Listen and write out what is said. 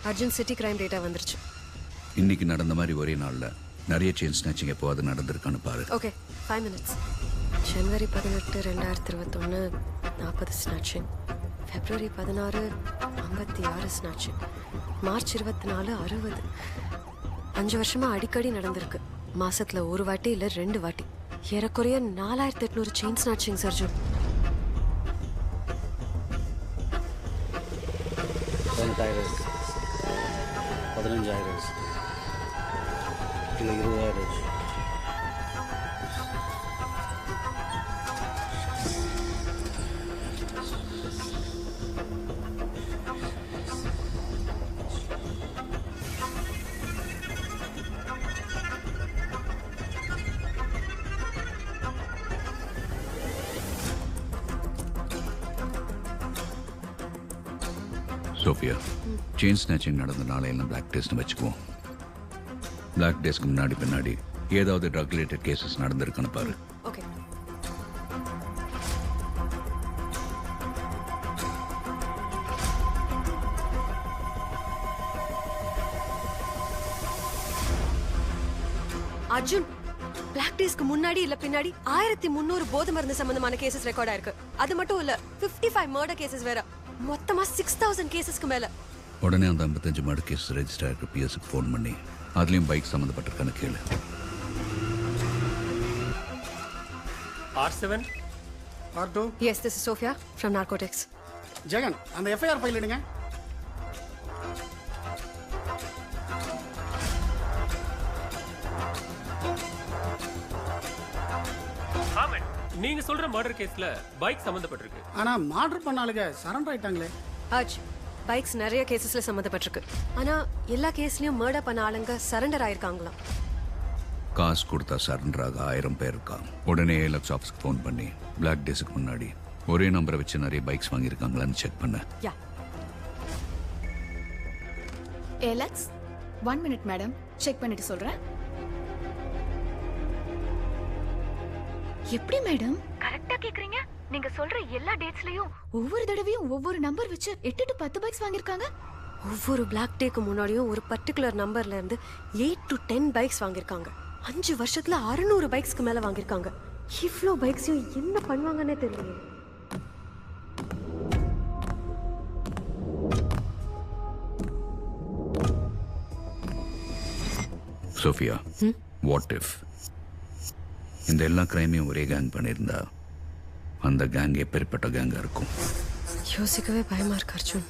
Arjun city crime data வந்துருச்சு. இன்னைக்கு நடந்த மாதிரி ஒரே நாள்ல நிறைய செயின் ஸ்நாச்சிங் எப்போது நடந்திருக்கான்னு பாரு. Okay 5 minutes. ஜனவரி 18 2021 40 ஸ்நாச்சிங், பிப்ரவரி 16 56 ஸ்நாச்சிங், மார்ச் 24 60. 5 வருஷமா அடிக்கடி நடந்திருக்கு. மாசத்துல ஒரு வாட்டி இல்ல 2 வாட்டி. ஏறக்குறைய 4800 செயின் ஸ்நாச்சிங்ஸ் அர்ஜுன். 15,000 இல்லை 20,000. சோஃபியா, செயின் ஸ்நாச்சிங் நடந்த நாளையெல்லாம் பிளாக் டேஸ்ட்னு வச்சுக்குவோம். பிளாக் டேஸ்க்கு முன்னாடி பின்னாடி ஏதாவது ட்ரக் ரிலேட்டட் கேசஸ் நடந்திருக்குன்னு பாரு. ஓகே. அர்ஜுன், பிளாக் டேஸ்க்கு முன்னாடி இல்ல பின்னாடி 1300 போதை மருந்து சம்பந்தமான கேசஸ் ரெக்கார்ட் ஆயிருக்கு. அது மட்டும் இல்ல 55 மர்டர் கேசஸ் வேற. மொத்தமா 6000 கேசஸ்க்கு மேல. உடனே அந்த 55 மர்டர் கேஸ் ரெஜிஸ்டர் ஆகிற பிஎஸ்க்கு ஃபோன் பண்ணி அதுலேயும் பைக் சம்மந்தப்பட்டிருக்கான்னு கேளு. R7 R2. Yes, this is Sophia from Narcotics. Jagan, அந்த எஃப்ஐஆர் ஃபைல் எடுங்க. ஆமன், நீங்க சொல்ற மர்டர் கேஸ்ல பைக் சம்பந்தப்பட்டிருக்கு. ஆனா மர்டர் பண்ணாலுங்க சரண்டர் ஆயிட்டாங்களே. அஜ், பைக்ஸ் நிறைய கேசஸ்ல சம்மந்தப்பட்டிருக்கு. ஆனா எல்லா கேஸ்லயும் மர்டர் பண்ண ஆளுங்க சரண்டர் ஆயிருக்காங்களாம். காசு கொடுத்தா சரண்டர் ஆக 1000 பேர் இருக்காங்க. உடனே ஏலக்ஸ் ஆஃபீஸ்க்கு ஃபோன் பண்ணி பிளாக் டேஸுக்கு முன்னாடி ஒரே நம்பரை வச்சு நிறைய பைக்ஸ் வாங்கியிருக்காங்களான்னு செக் பண்ண. யா. ஏலக்ஸ் 1 minute மேடம், செக் பண்ணிட்டு சொல்றேன். எப்படி மேடம் கரெக்ட்டா கேக்குறீங்க? நீங்க சொல்ற எல்லா டேட்ஸ்லயும் ஒவ்வொரு தடவையும் ஒவ்வொரு நம்பர் வச்சு 8 to 10 பைக்ஸ் வாங்கிருக்காங்க. ஒவ்வொரு பிளாக் டேக்கு முன்னாடியும் ஒரு பர்டிகுலர் நம்பர்ல இருந்து 8 to 10 பைக்ஸ் வாங்கிருக்காங்க. 5 வருஷத்துல 600 பைக்ஸ்க்கு மேல வாங்கிருக்காங்க. இவ்ளோ பைக்ஸையும் என்ன பண்ணுவாங்கன்னே தெரியல. சோஃபியா, வாட் இஃப் இந்த எல்லா கிரைமையும் ஒரே கேங் பண்ணியிருந்தா அந்த கேங் எப்பேற்பட்ட கேங்கா இருக்கும்? யோசிக்கவே பயமா இருக்கு அர்ஜுன்.